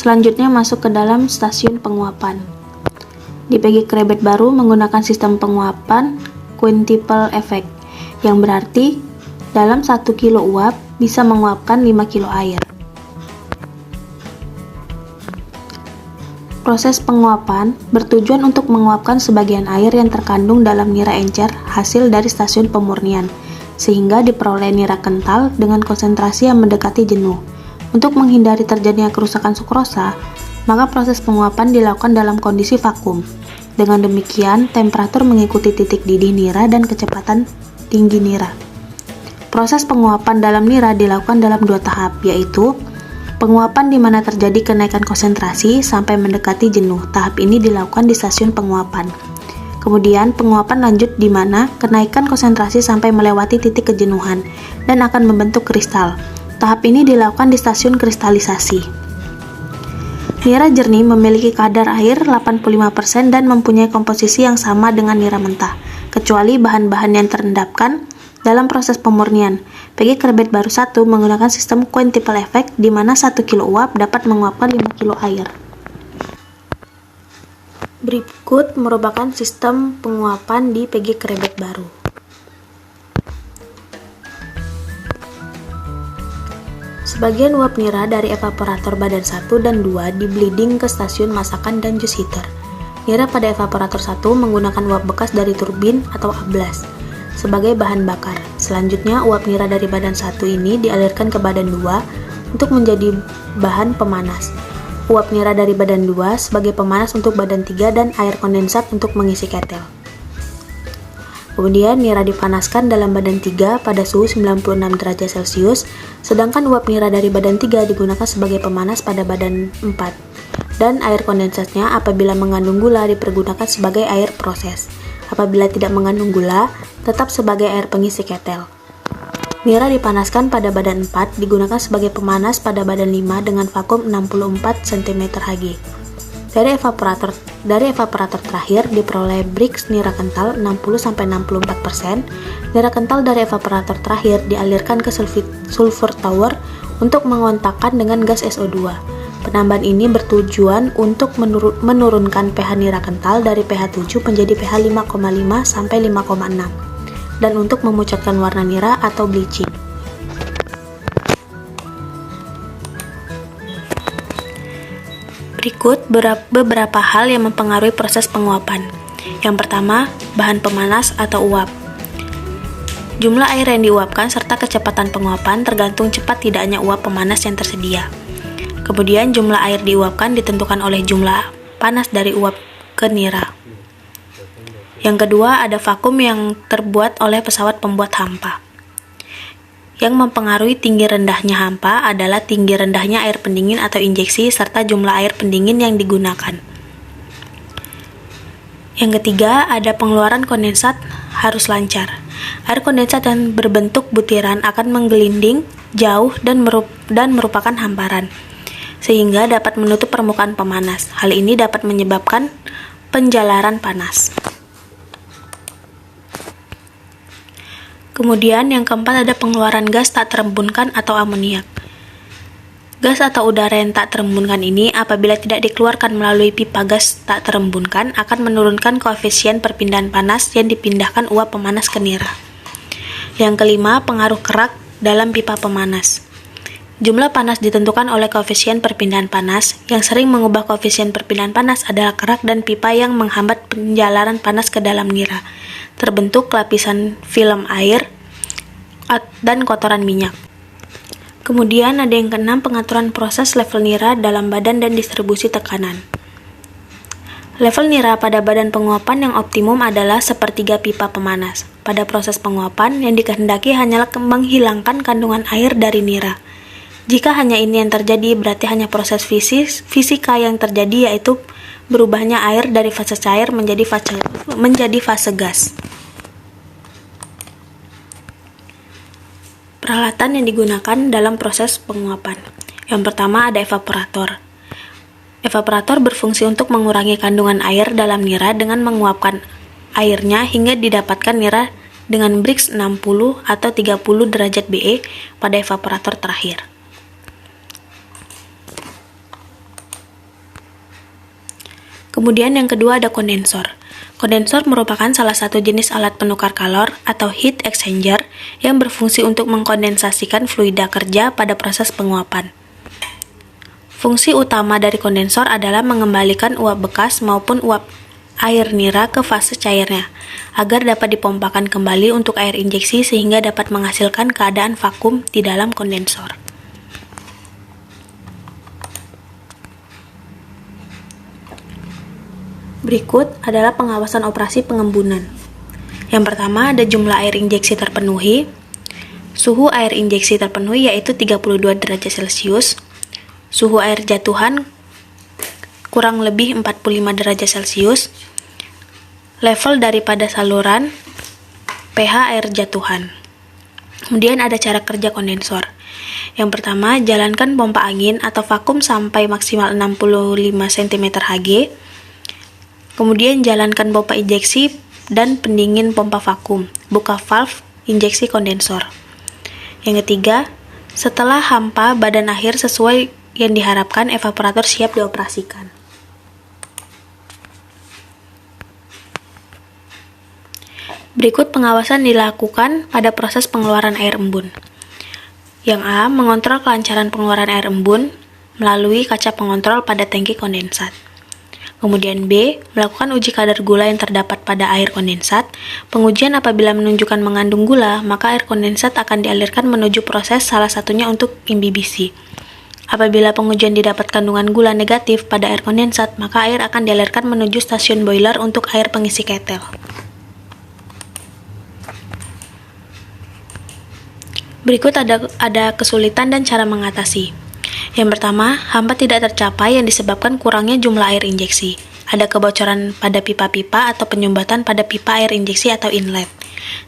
Selanjutnya masuk ke dalam stasiun penguapan. Di PG Krebet baru menggunakan sistem penguapan quintuple effect, yang berarti dalam 1 kilo uap bisa menguapkan 5 kilo air. Proses penguapan bertujuan untuk menguapkan sebagian air yang terkandung dalam nira encer hasil dari stasiun pemurnian, sehingga diperoleh nira kental dengan konsentrasi yang mendekati jenuh. Untuk menghindari terjadinya kerusakan sukrosa, maka proses penguapan dilakukan dalam kondisi vakum. Dengan demikian, temperatur mengikuti titik didih nira dan kecepatan tinggi nira. Proses penguapan dalam nira dilakukan dalam 2 tahap, yaitu penguapan di mana terjadi kenaikan konsentrasi sampai mendekati jenuh. Tahap ini dilakukan di stasiun penguapan. Kemudian, penguapan lanjut di mana kenaikan konsentrasi sampai melewati titik kejenuhan dan akan membentuk kristal. Tahap ini dilakukan di stasiun kristalisasi. Nira jernih memiliki kadar air 85% dan mempunyai komposisi yang sama dengan nira mentah, kecuali bahan-bahan yang terendapkan dalam proses pemurnian. PG Krebet baru 1 menggunakan sistem quintuple effect di mana 1 kilo uap dapat menguapkan 5 kilo air. Berikut merupakan sistem penguapan di PG Krebet baru. Sebagian uap nira dari evaporator badan 1 dan 2 di bleeding ke stasiun masakan dan juice heater. Nira pada evaporator 1 menggunakan uap bekas dari turbin atau ablas sebagai bahan bakar. Selanjutnya, uap nira dari badan 1 ini dialirkan ke badan 2 untuk menjadi bahan pemanas. Uap nira dari badan 2 sebagai pemanas untuk badan 3 dan air kondensat untuk mengisi ketel. Kemudian, nira dipanaskan dalam badan 3 pada suhu 96 derajat Celcius, sedangkan uap nira dari badan 3 digunakan sebagai pemanas pada badan 4. Dan air kondensatnya apabila mengandung gula dipergunakan sebagai air proses. Apabila tidak mengandung gula, tetap sebagai air pengisi ketel. Nira dipanaskan pada badan 4 digunakan sebagai pemanas pada badan 5 dengan vakum 64 cm Hg. Dari evaporator terakhir diperoleh brix nira kental 60-64%. Nira kental dari evaporator terakhir dialirkan ke sulfur tower untuk mengontakkan dengan gas SO2. Penambahan ini bertujuan untuk menurunkan pH nira kental dari pH 7 menjadi pH 5,5 sampai 5,6 dan untuk memucatkan warna nira atau bleaching. Berikut beberapa hal yang mempengaruhi proses penguapan. Yang pertama, bahan pemanas atau uap. Jumlah air yang diuapkan serta kecepatan penguapan tergantung cepat tidaknya uap pemanas yang tersedia. Kemudian jumlah air diuapkan ditentukan oleh jumlah panas dari uap ke nira. Yang kedua, ada vakum yang terbuat oleh pesawat pembuat hampa. Yang mempengaruhi tinggi rendahnya hampa adalah tinggi rendahnya air pendingin atau injeksi serta jumlah air pendingin yang digunakan. Yang ketiga, ada pengeluaran kondensat harus lancar. Air kondensat yang berbentuk butiran akan menggelinding jauh dan merupakan hamparan, sehingga dapat menutup permukaan pemanas. Hal ini dapat menyebabkan penjalaran panas. Kemudian yang keempat ada pengeluaran gas tak terembunkan atau amoniak. Gas atau udara yang tak terembunkan ini apabila tidak dikeluarkan melalui pipa gas tak terembunkan akan menurunkan koefisien perpindahan panas yang dipindahkan uap pemanas ke nira. Yang kelima, pengaruh kerak dalam pipa pemanas. Jumlah panas ditentukan oleh koefisien perpindahan panas. Yang sering mengubah koefisien perpindahan panas adalah kerak dan pipa yang menghambat penjalaran panas ke dalam nira. Terbentuk lapisan film air dan kotoran minyak. Kemudian ada yang keenam, pengaturan proses level nira dalam badan dan distribusi tekanan. Level nira pada badan penguapan yang optimum adalah sepertiga pipa pemanas. Pada proses penguapan, yang dikehendaki hanyalah menghilangkan kandungan air dari nira. Jika hanya ini yang terjadi, berarti hanya proses fisika yang terjadi, yaitu berubahnya air dari fase cair menjadi fase gas. Peralatan yang digunakan dalam proses penguapan. Yang pertama ada evaporator. Evaporator berfungsi untuk mengurangi kandungan air dalam nira dengan menguapkan airnya hingga didapatkan nira dengan brix 60 atau 30 derajat BE pada evaporator terakhir. Kemudian yang kedua ada kondensor. Kondensor merupakan salah satu jenis alat penukar kalor atau heat exchanger yang berfungsi untuk mengkondensasikan fluida kerja pada proses penguapan. Fungsi utama dari kondensor adalah mengembalikan uap bekas maupun uap air nira ke fase cairnya, agar dapat dipompakan kembali untuk air injeksi sehingga dapat menghasilkan keadaan vakum di dalam kondensor. Berikut adalah pengawasan operasi pengembunan. Yang pertama ada jumlah air injeksi terpenuhi, suhu air injeksi terpenuhi yaitu 32 derajat Celcius, suhu air jatuhan kurang lebih 45 derajat Celcius, level daripada saluran, pH air jatuhan. Kemudian ada cara kerja kondensor. Yang pertama, jalankan pompa angin atau vakum sampai maksimal 65 cm Hg. Kemudian jalankan pompa injeksi dan pendingin pompa vakum. Buka valve injeksi kondensor. Yang ketiga, setelah hampa badan akhir sesuai yang diharapkan, evaporator siap dioperasikan. Berikut pengawasan dilakukan pada proses pengeluaran air embun. Yang A, mengontrol kelancaran pengeluaran air embun melalui kaca pengontrol pada tangki kondensat. Kemudian B, melakukan uji kadar gula yang terdapat pada air kondensat. Pengujian apabila menunjukkan mengandung gula, maka air kondensat akan dialirkan menuju proses salah satunya untuk imbibisi. Apabila pengujian didapat kandungan gula negatif pada air kondensat, maka air akan dialirkan menuju stasiun boiler untuk air pengisi ketel. Berikut ada kesulitan dan cara mengatasi. Yang pertama, hampa tidak tercapai yang disebabkan kurangnya jumlah air injeksi. Ada kebocoran pada pipa-pipa atau penyumbatan pada pipa air injeksi atau inlet.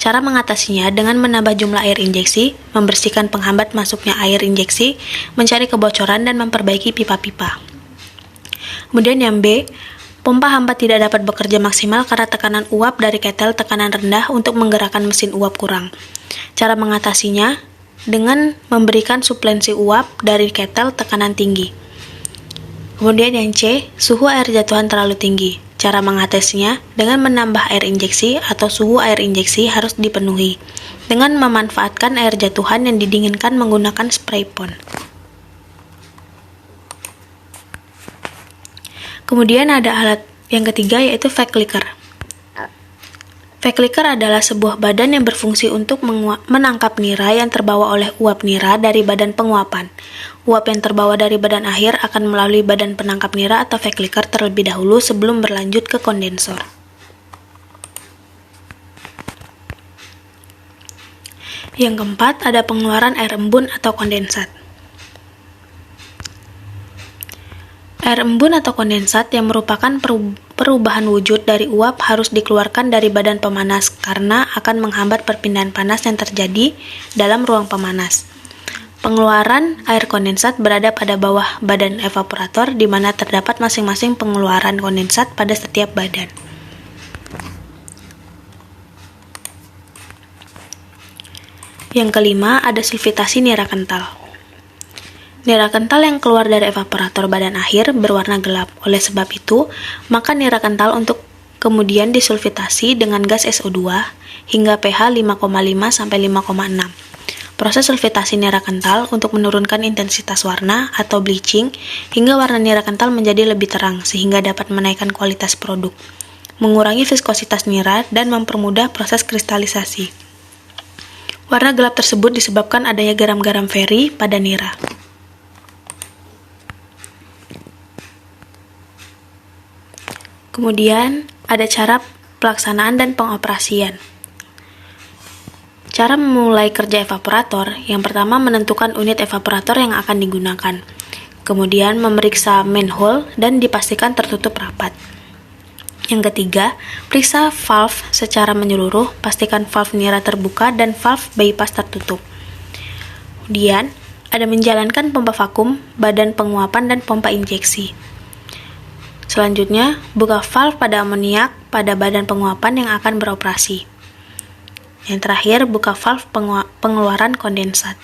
Cara mengatasinya dengan menambah jumlah air injeksi, membersihkan penghambat masuknya air injeksi, mencari kebocoran, dan memperbaiki pipa-pipa. Kemudian yang B, pompa hampa tidak dapat bekerja maksimal karena tekanan uap dari ketel tekanan rendah untuk menggerakkan mesin uap kurang. Cara mengatasinya dengan memberikan suplensi uap dari ketel tekanan tinggi. Kemudian yang C, suhu air jatuhan terlalu tinggi. Cara mengatasinya dengan menambah air injeksi atau suhu air injeksi harus dipenuhi dengan memanfaatkan air jatuhan yang didinginkan menggunakan spray pond. Kemudian ada alat yang ketiga yaitu vac clicker. Vac clicker adalah sebuah badan yang berfungsi untuk menangkap nira yang terbawa oleh uap nira dari badan penguapan. Uap yang terbawa dari badan akhir akan melalui badan penangkap nira atau vac clicker terlebih dahulu sebelum berlanjut ke kondensor. Yang keempat, ada pengeluaran air embun atau kondensat. Air embun atau kondensat yang merupakan perubahan wujud dari uap harus dikeluarkan dari badan pemanas karena akan menghambat perpindahan panas yang terjadi dalam ruang pemanas. Pengeluaran air kondensat berada pada bawah badan evaporator di mana terdapat masing-masing pengeluaran kondensat pada setiap badan. Yang kelima, ada sulfitasi nira kental. Nira kental yang keluar dari evaporator badan akhir berwarna gelap. Oleh sebab itu, maka nira kental untuk kemudian disulfitasi dengan gas SO2 hingga pH 5,5 sampai 5,6. Proses sulfitasi nira kental untuk menurunkan intensitas warna atau bleaching hingga warna nira kental menjadi lebih terang sehingga dapat menaikkan kualitas produk, mengurangi viskositas nira dan mempermudah proses kristalisasi. Warna gelap tersebut disebabkan adanya garam-garam feri pada nira. Kemudian, ada cara pelaksanaan dan pengoperasian. Cara memulai kerja evaporator, yang pertama menentukan unit evaporator yang akan digunakan. Kemudian memeriksa manhole dan dipastikan tertutup rapat. Yang ketiga, periksa valve secara menyeluruh, pastikan valve nira terbuka dan valve bypass tertutup. Kemudian, ada menjalankan pompa vakum, badan penguapan, dan pompa injeksi. Selanjutnya, buka valve pada amoniak pada badan penguapan yang akan beroperasi. Yang terakhir, buka valve pengeluaran kondensat.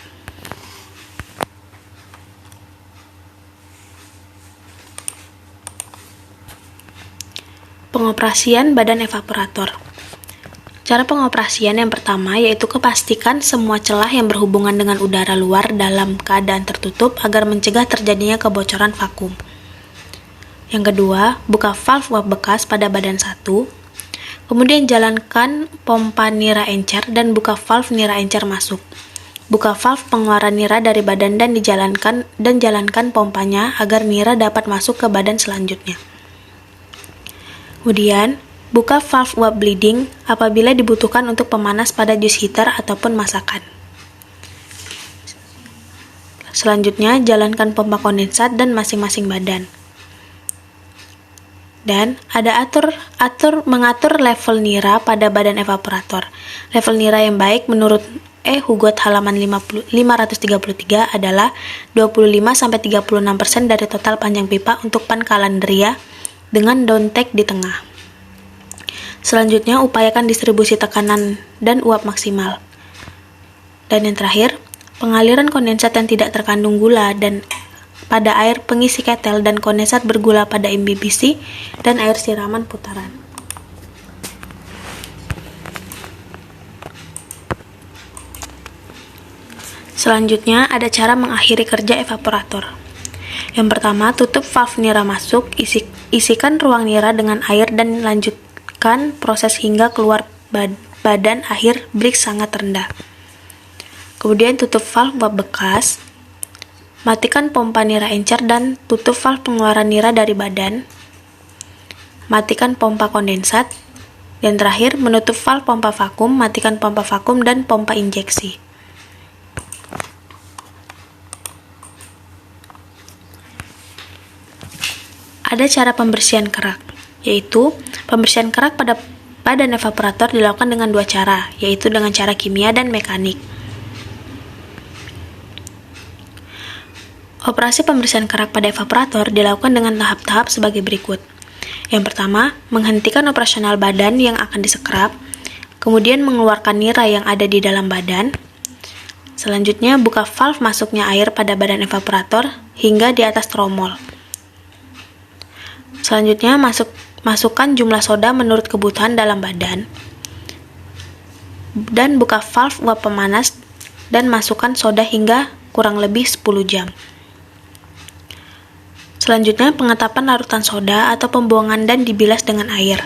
Pengoperasian badan evaporator. Cara pengoperasian yang pertama yaitu pastikan semua celah yang berhubungan dengan udara luar dalam keadaan tertutup agar mencegah terjadinya kebocoran vakum. Yang kedua, buka valve uap bekas pada badan 1. Kemudian jalankan pompa nira encer dan buka valve nira encer masuk. Buka valve pengeluaran nira dari badan dan jalankan pompanya agar nira dapat masuk ke badan selanjutnya. Kemudian, buka valve uap bleeding apabila dibutuhkan untuk pemanas pada juice heater ataupun masakan. Selanjutnya, jalankan pompa kondensat dan masing-masing badan. Dan ada mengatur level nira pada badan evaporator. Level nira yang baik menurut Hugot halaman 533 adalah 25-36% dari total panjang pipa untuk pan kalenderia dengan downtake di tengah. Selanjutnya, upayakan distribusi tekanan dan uap maksimal. Dan yang terakhir, pengaliran kondensat yang tidak terkandung gula dan pada air pengisi ketel dan kondensat bergula pada imbibisi dan air siraman putaran. Selanjutnya, ada cara mengakhiri kerja evaporator. Yang pertama, tutup valve nira masuk, isikan ruang nira dengan air dan lanjutkan proses hingga keluar badan akhir break sangat rendah. Kemudian tutup valve uap bekas, matikan pompa nira encer dan tutup valve pengeluaran nira dari badan, matikan pompa kondensat, dan terakhir menutup valve pompa vakum, matikan pompa vakum dan pompa injeksi. Ada cara pembersihan kerak, yaitu pembersihan kerak pada badan evaporator dilakukan dengan dua cara, yaitu dengan cara kimia dan mekanik. Operasi pembersihan kerak pada evaporator dilakukan dengan tahap-tahap sebagai berikut. Yang pertama, menghentikan operasional badan yang akan disekrap, kemudian mengeluarkan nira yang ada di dalam badan. Selanjutnya, buka valve masuknya air pada badan evaporator hingga di atas tromol. Selanjutnya, masukkan jumlah soda menurut kebutuhan dalam badan. Dan buka valve uap pemanas dan masukkan soda hingga kurang lebih 10 jam. Selanjutnya, pengetapan larutan soda atau pembuangan dan dibilas dengan air.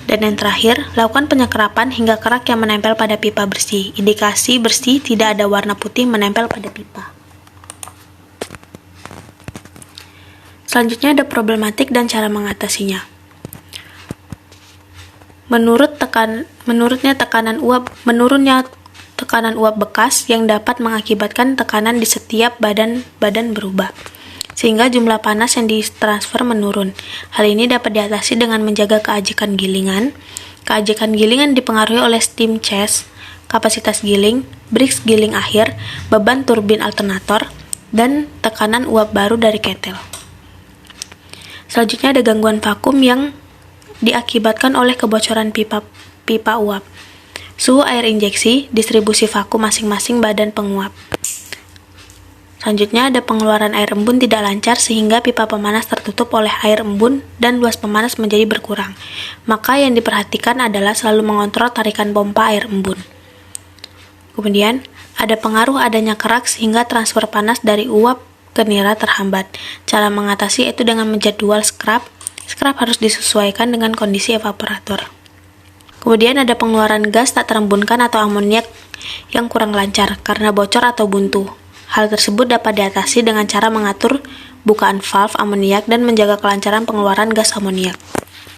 Dan yang terakhir, lakukan penyekrapan hingga kerak yang menempel pada pipa bersih. Indikasi bersih tidak ada warna putih menempel pada pipa. Selanjutnya ada problematik dan cara mengatasinya. Menurunnya tekanan uap bekas yang dapat mengakibatkan tekanan di setiap badan berubah, sehingga jumlah panas yang ditransfer menurun. Hal ini dapat diatasi dengan menjaga keajekan gilingan. Keajekan gilingan dipengaruhi oleh steam chest, kapasitas giling, bridge giling akhir, beban turbin alternator, dan tekanan uap baru dari ketel. Selanjutnya ada gangguan vakum yang diakibatkan oleh kebocoran pipa uap, suhu air injeksi, distribusi vakum masing-masing badan penguap. Selanjutnya ada pengeluaran air embun tidak lancar sehingga pipa pemanas tertutup oleh air embun dan luas pemanas menjadi berkurang. Maka yang diperhatikan adalah selalu mengontrol tarikan pompa air embun. Kemudian ada pengaruh adanya kerak sehingga transfer panas dari uap ke nira terhambat. Cara mengatasi itu dengan menjadwal scrap. Scrap harus disesuaikan dengan kondisi evaporator. Kemudian ada pengeluaran gas tak terembunkan atau amoniak yang kurang lancar karena bocor atau buntu. Hal tersebut dapat diatasi dengan cara mengatur bukaan valve amoniak dan menjaga kelancaran pengeluaran gas amoniak.